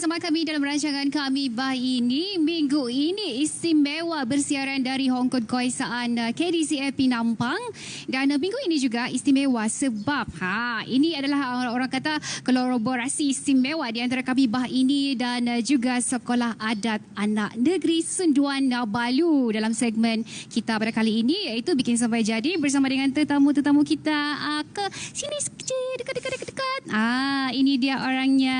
bersama kami dalam rancangan kami ini. Minggu ini istimewa bersiaran dari Hong Kong Keesaan KDCA Penampang. Dan minggu ini juga istimewa sebab ini adalah orang kata kolaborasi istimewa di antara kami ini dan juga Sekolah Adat Anak Negeri Senduan Nabalu dalam segmen kita pada kali ini, iaitu Bikin Sampai Jadi bersama dengan tetamu-tetamu kita ke sini dekat. Ini dia orangnya.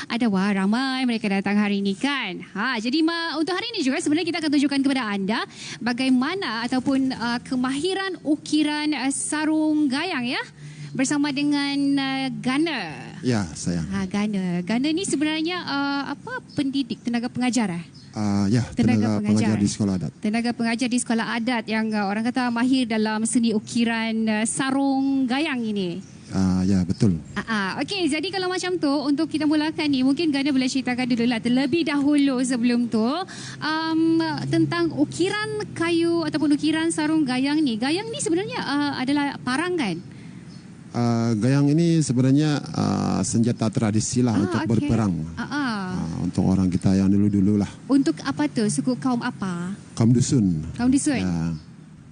Ada ramai mereka datang hari ini kan. Jadi untuk hari ini juga sebenarnya kita akan tunjukkan kepada anda bagaimana ataupun kemahiran ukiran sarung gayang ya. Bersama dengan Gunner. Ya, saya. Gunner ni sebenarnya pendidik, tenaga pengajar Ya, tenaga pengajar di sekolah adat. Tenaga pengajar di sekolah adat yang orang kata mahir dalam seni ukiran sarung gayang ini. Ya, betul. Okey, jadi kalau macam tu untuk kita mulakan ni, mungkin Gunner boleh ceritakan dulu lah terlebih dahulu sebelum tu tentang ukiran kayu ataupun ukiran sarung gayang ni. Gayang ni sebenarnya adalah parang kan? Gayang ini sebenarnya senjata tradisi lah untuk berperang. Untuk orang kita yang dulu-dulu lah. Untuk apa tu? Suku kaum apa? Kaum dusun. Kaum dusun? Ya.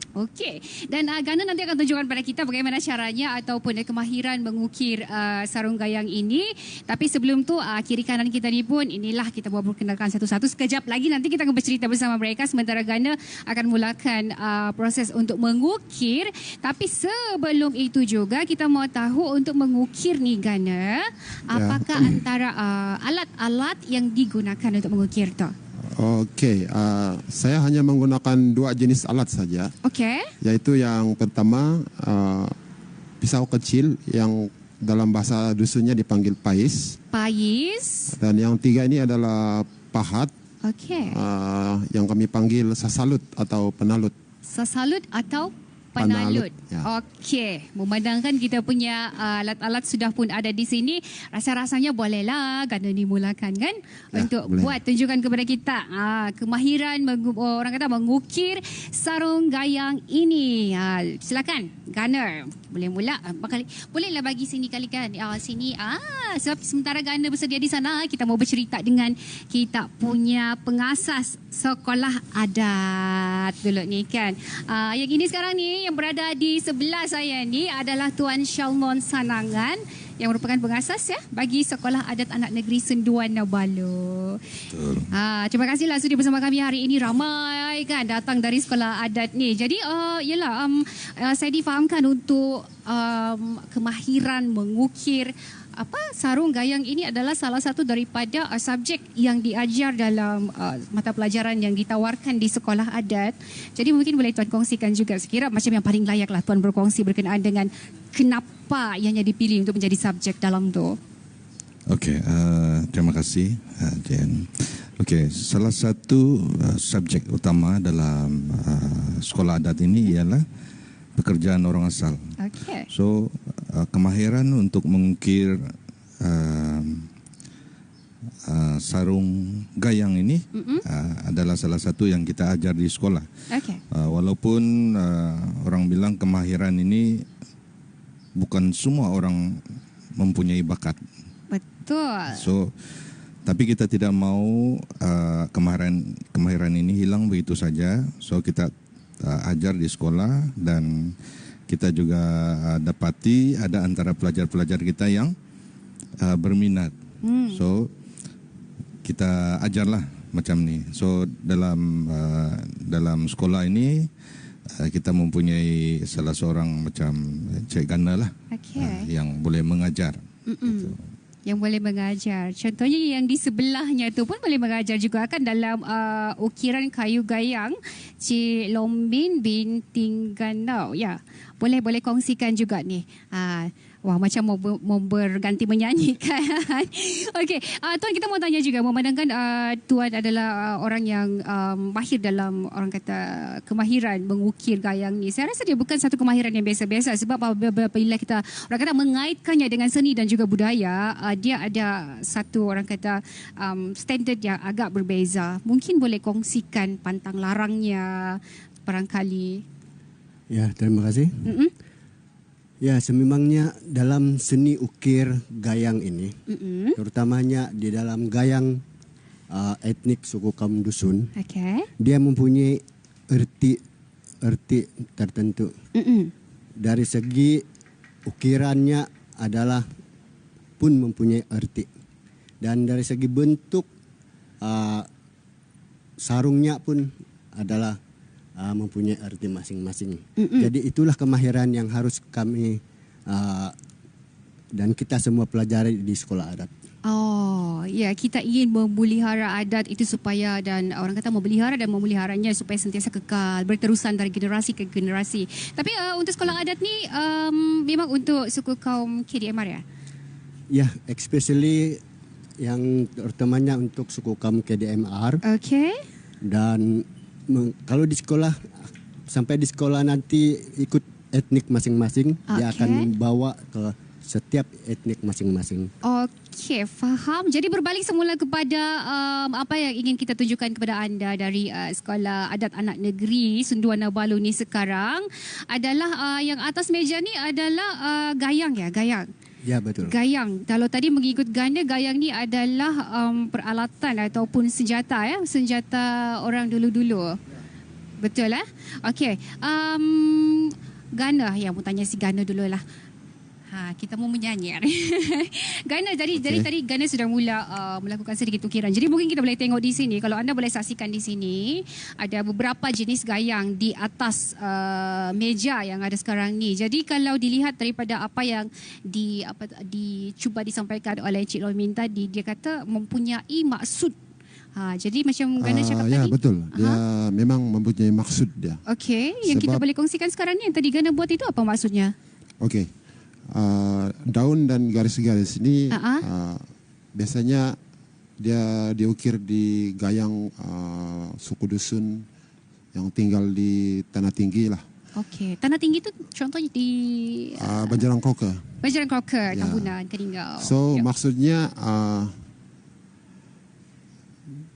Okey. Dan Gunner nanti akan tunjukkan pada kita bagaimana caranya ataupun kemahiran mengukir sarung gayang ini. Tapi sebelum tu kiri kanan kita ni pun inilah kita buat perkenalkan satu-satu. Sekejap lagi nanti kita akan bercerita bersama mereka sementara Gunner akan mulakan proses untuk mengukir. Tapi sebelum itu juga kita mau tahu untuk mengukir ni Gunner, apakah antara alat-alat yang digunakan untuk mengukir tu? Okey, saya hanya menggunakan 2 jenis alat saja. Okey. Yaitu yang pertama pisau kecil yang dalam bahasa dusunnya dipanggil pais. Pais. Dan yang 3 ini adalah pahat. Okey. Yang kami panggil sasalut atau penalut. Sasalut atau penalut. Ya. Okey, memandangkan kita punya alat-alat sudah pun ada di sini, rasa-rasanya bolehlah Gunner dimulakan kan Ya, untuk boleh. buat tunjukkan kepada kita kemahiran orang kata mengukir sarung gayang ini. Silakan Gunner, boleh mula. Bolehlah bagi sini kali kan. Sini sebab sementara Gunner bersedia di sana, kita mau bercerita dengan kita punya pengasas sekolah adat dulu ni kan. Yang ini sekarang ni yang berada di sebelah saya ni adalah Tuan Shalmon Sanangan yang merupakan pengasas ya bagi Sekolah Adat Anak Negeri Senduan Nabalu. Betul. Terima kasihlah sudi bersama kami hari ini, ramai kan datang dari sekolah adat ni. Jadi saya difahamkan untuk kemahiran mengukir sarung gayang ini adalah salah satu daripada subjek yang diajar dalam mata pelajaran yang ditawarkan di sekolah adat. Jadi mungkin boleh Tuan kongsikan juga sekira macam yang paling layaklah Tuan berkongsi berkenaan dengan kenapa ianya dipilih untuk menjadi subjek dalam tu. Okey, terima kasih Jen. Okey, salah satu subjek utama dalam sekolah adat ini ialah pekerjaan orang asal. Okey. So, kemahiran untuk mengukir sarung gayang ini adalah salah satu yang kita ajar di sekolah. Okey. Walaupun orang bilang kemahiran ini bukan semua orang mempunyai bakat. Betul. So, tapi kita tidak mau kemahiran ini hilang begitu saja. So, kita ajar di sekolah dan kita juga dapati ada antara pelajar-pelajar kita yang berminat. So kita ajarlah macam ni. So dalam sekolah ini kita mempunyai salah seorang macam Cik Gunner lah, yang boleh mengajar. Gitu. Yang boleh mengajar. Contohnya yang di sebelahnya tu pun boleh mengajar juga kan dalam ukiran kayu gayang Cik Lombin binti Ganau. Ya, boleh kongsikan juga ni. Wah, macam mau berganti menyanyi kan. Okey, Tuan kita mau tanya juga, memandangkan Tuan adalah orang yang mahir dalam orang kata kemahiran mengukir gayang ni. Saya rasa dia bukan satu kemahiran yang biasa-biasa sebab apabila kita orang kata mengaitkannya dengan seni dan juga budaya, dia ada satu orang kata standard yang agak berbeza. Mungkin boleh kongsikan pantang larangnya barangkali. Ya, terima kasih. Ya, sememangnya dalam seni ukir gayang ini, terutamanya di dalam gayang etnik suku kaum dusun, dia mempunyai erti tertentu. Dari segi ukirannya adalah pun mempunyai arti, dan dari segi bentuk sarungnya pun adalah mempunyai arti masing-masing. Jadi itulah kemahiran yang harus kami dan kita semua pelajari di sekolah adat. Oh, ya, kita ingin memelihara adat itu supaya, dan orang kata memelihara dan memeliharanya supaya sentiasa kekal, berterusan dari generasi ke generasi. Tapi untuk sekolah adat ni memang untuk suku kaum KDMR ya? Ya, especially yang terutamanya untuk suku kaum KDMR. Okay. Dan kalau di sekolah, sampai di sekolah nanti ikut etnik masing-masing, dia akan membawa ke setiap etnik masing-masing. Okey, faham. Jadi berbalik semula kepada apa yang ingin kita tunjukkan kepada anda dari Sekolah Adat Anak Negeri Sunduana Balu ni sekarang adalah yang atas meja ni adalah gayang ya, gayang. Ya, betul. Gayang. Kalau tadi mengikut ganda, gayang ni adalah peralatan ataupun senjata ya, senjata orang dulu-dulu. Betul lah. Okey. Gana yang mau tanya si Gana dululah. Kita mau menyanyi. Gana dari tadi Gana sudah mula melakukan sedikit ukiran. Jadi mungkin kita boleh tengok di sini. Kalau anda boleh saksikan di sini, ada beberapa jenis gayang di atas meja yang ada sekarang ni. Jadi kalau dilihat daripada apa yang dicuba disampaikan oleh Cik Lomin tadi, dia kata mempunyai maksud. Jadi macam Gana cakap ya, tadi. Betul. Dia memang mempunyai maksud dia. Okey, yang kita boleh kongsikan sekarang ni yang tadi Gana buat itu apa maksudnya? Okey. Daun dan garis-garis ini biasanya dia diukir di gayang suku dusun yang tinggal di tanah tinggi lah. Okey, tanah tinggi itu contohnya di Banjaran Kroker. Banjaran Kroker, Tambunan, Keningau. So maksudnya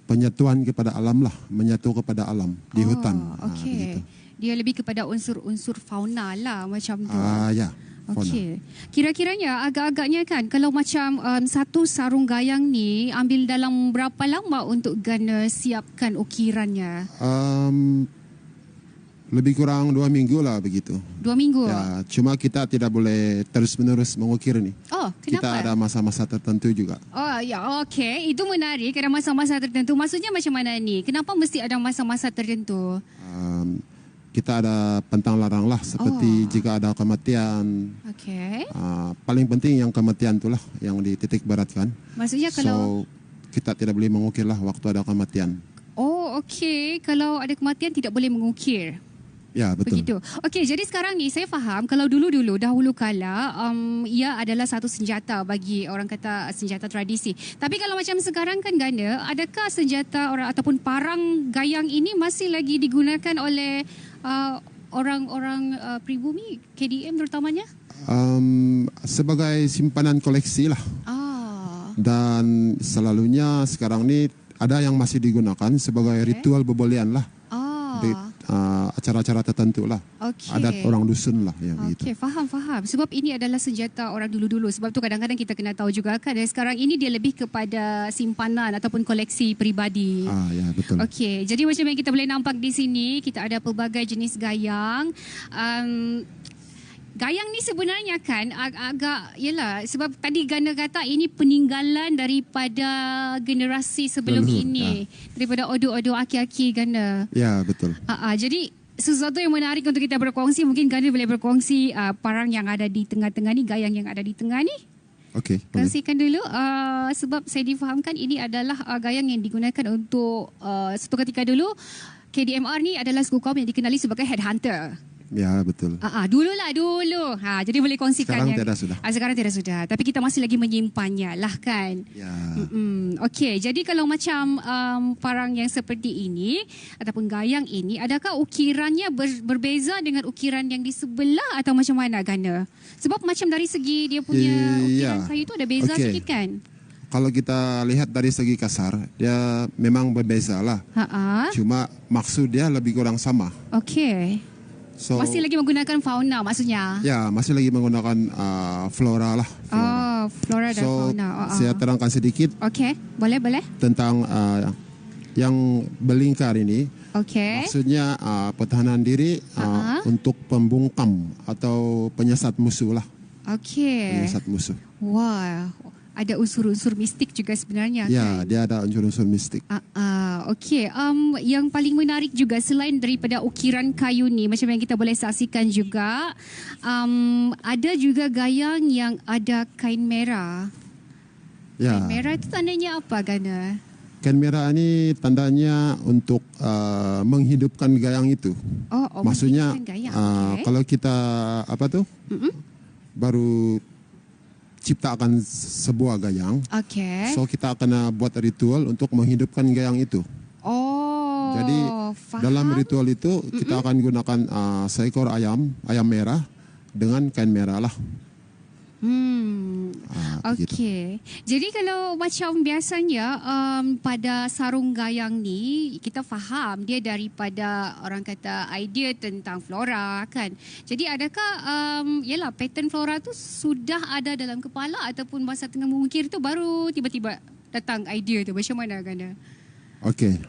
penyatuan kepada alam lah, menyatu kepada alam di hutan. Okey, dia lebih kepada unsur-unsur fauna lah macam tu. Ya. Okey. Kira-kiranya agak-agaknya kan kalau macam satu sarung gayang ni ambil dalam berapa lama untuk Gana siapkan ukirannya? Lebih kurang 2 minggu lah begitu. 2 minggu? Ya, cuma kita tidak boleh terus-menerus mengukir ni. Oh, kenapa? Kita ada masa-masa tertentu juga. Oh, ya, okey. Itu menarik, ada masa-masa tertentu. Maksudnya macam mana ni? Kenapa mesti ada masa-masa tertentu? Kita ada pantang larang lah, seperti jika ada kematian. Okey. Paling penting yang kematian itulah yang dititik beratkan. Maksudnya kalau kita tidak boleh mengukir lah waktu ada kematian. Oh, okey. Kalau ada kematian tidak boleh mengukir. Ya, betul. Begitu. Okey, jadi sekarang ni saya faham kalau dulu-dulu dahulu kala ia adalah satu senjata bagi orang kata senjata tradisi. Tapi kalau macam sekarang kan Gana, adakah senjata orang ataupun parang gayang ini masih lagi digunakan oleh orang-orang pribumi KDM terutamanya? Sebagai simpanan koleksi lah. Dan selalunya sekarang ni ada yang masih digunakan sebagai ritual bebolian lah. Acara-acara tertentu lah. Adat orang dusun lah yang begitu. Okey, faham. Sebab ini adalah senjata orang dulu-dulu. Sebab tu kadang-kadang kita kena tahu juga kan. Dan sekarang ini dia lebih kepada simpanan ataupun koleksi peribadi. Ya, betul. Okey, jadi macam yang kita boleh nampak di sini, kita ada pelbagai jenis gayang. Gayang ni sebenarnya kan agak yalah sebab tadi Gana kata ini peninggalan daripada generasi sebelum ini, daripada odu-odu aki-aki Gana. Ya, betul. Jadi sesuatu yang menarik untuk kita berkongsi, mungkin Gana boleh berkongsi parang yang ada di tengah-tengah ni, gayang yang ada di tengah ni. Okey, kongsikan dulu sebab saya difahamkan ini adalah gayang yang digunakan untuk satu ketika dulu KDMR ni adalah suku kaum yang dikenali sebagai headhunter. Ya, betul. Dulu. Jadi boleh kongsikan. Sekarang tidak sudah. Sekarang tidak sudah. Tapi kita masih lagi menyimpannya lah kan. Ya. Okey, jadi kalau macam parang yang seperti ini ataupun gayang ini, adakah ukirannya berbeza dengan ukiran yang di sebelah atau macam mana Gana? Sebab macam dari segi dia punya ukiran kayu tu ada beza sikit kan? Kalau kita lihat dari segi kasar, dia memang berbeza lah. Cuma maksud dia lebih kurang sama. Okey. So, masih lagi menggunakan fauna maksudnya? Ya, masih lagi menggunakan flora lah. Flora. Oh, flora dan fauna. Saya terangkan sedikit. Okey, boleh. Tentang yang belingkar ini. Okey. Maksudnya pertahanan diri untuk pembungkam atau penyesat musuh lah. Okey. Penyesat musuh. Wah, ada unsur-unsur mistik juga sebenarnya. Ya, kan? dia ada unsur-unsur mistik. Okey. Yang paling menarik juga selain daripada ukiran kayu ni, macam yang kita boleh saksikan juga, ada juga gayang yang ada kain merah. Ya. Kain merah itu tandanya apa, Gana? Kain merah ini tandanya untuk menghidupkan gayang itu. Maksudnya gayang. Okay. kalau kita baru ciptakan sebuah gayang, so kita akan buat ritual untuk menghidupkan gayang itu. Jadi faham? dalam ritual itu kita akan gunakan seekor ayam merah dengan kain merah lah. Okey. Jadi kalau macam biasanya pada sarung gayang ni kita faham dia daripada orang kata idea tentang flora kan. Jadi adakah yalah pattern flora tu sudah ada dalam kepala ataupun masa tengah mengukir tu baru tiba-tiba datang idea tu, macam mana, Gana? Okey,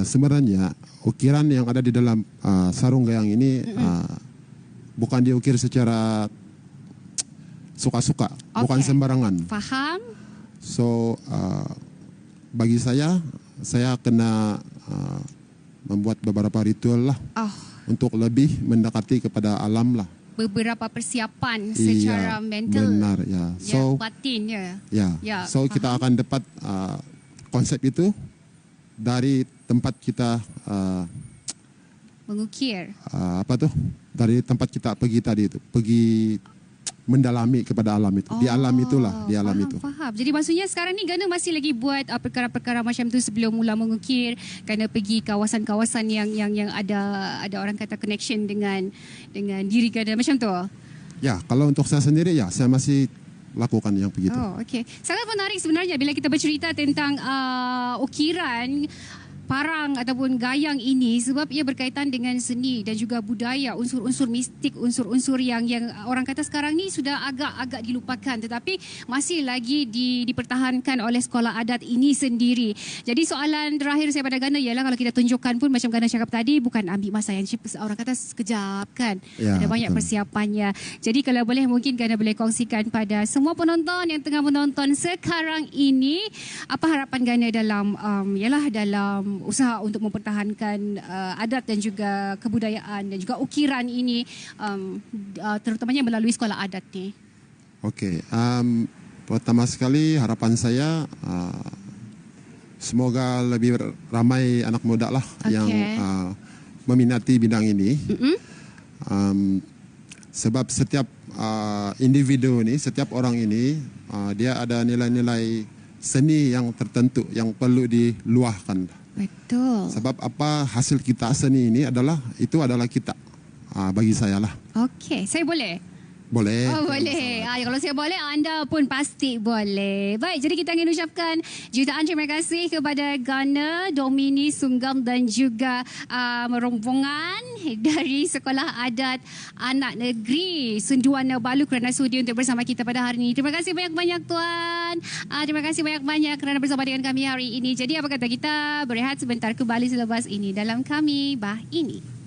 sebenarnya ukiran yang ada di dalam sarung gayang ini bukan diukir secara suka-suka, bukan sembarangan. Faham? So bagi saya kena membuat beberapa ritual lah untuk lebih mendekati kepada alam lah. Beberapa persiapan secara mental, benar ya. So batin ya. So kita akan dapat konsep itu dari tempat kita mengukir. Dari tempat kita pergi tadi itu, pergi mendalami kepada alam itu. Di alam itulah, di alam itu. Faham. Jadi maksudnya sekarang ni Gana masih lagi buat perkara-perkara macam tu sebelum mula mengukir, Gana pergi kawasan-kawasan yang ada orang kata connection dengan diri Gana macam tu. Ya, kalau untuk saya sendiri ya, saya masih lakukan yang begitu. Okey. Sangat menarik sebenarnya bila kita bercerita tentang ukiran parang ataupun gayang ini sebab ia berkaitan dengan seni dan juga budaya, unsur-unsur mistik, unsur-unsur yang orang kata sekarang ni sudah agak dilupakan tetapi masih lagi dipertahankan oleh sekolah adat ini sendiri. Jadi soalan terakhir saya pada Gana ialah kalau kita tunjukkan pun macam Gana cakap tadi bukan ambil masa yang orang kata sekejap kan. Ya, ada banyak persiapannya. Jadi kalau boleh mungkin Gana boleh kongsikan pada semua penonton yang tengah menonton sekarang ini apa harapan Gana dalam dalam usaha untuk mempertahankan adat dan juga kebudayaan dan juga ukiran ini terutamanya melalui sekolah adat ni. Okey, pertama sekali harapan saya semoga lebih ramai anak muda lah yang meminati bidang ini. Sebab setiap individu ni, setiap orang ini dia ada nilai-nilai seni yang tertentu yang perlu diluahkan. Betul. Sebab apa hasil kita seni ini adalah kita. Bagi saya lah. Okey, saya boleh? Boleh. Boleh. Kalau saya boleh, anda pun pasti boleh. Baik, jadi kita ingin ucapkan jutaan terima kasih kepada Gana, Domini, Sunggam dan juga rombongan dari Sekolah Adat Anak Negeri Senduana Balu kerana sudi untuk bersama kita pada hari ini. Terima kasih banyak-banyak Tuan. Terima kasih banyak-banyak kerana bersama dengan kami hari ini. Jadi apa kata kita berehat sebentar, kembali selepas ini dalam Kami Bah Ini.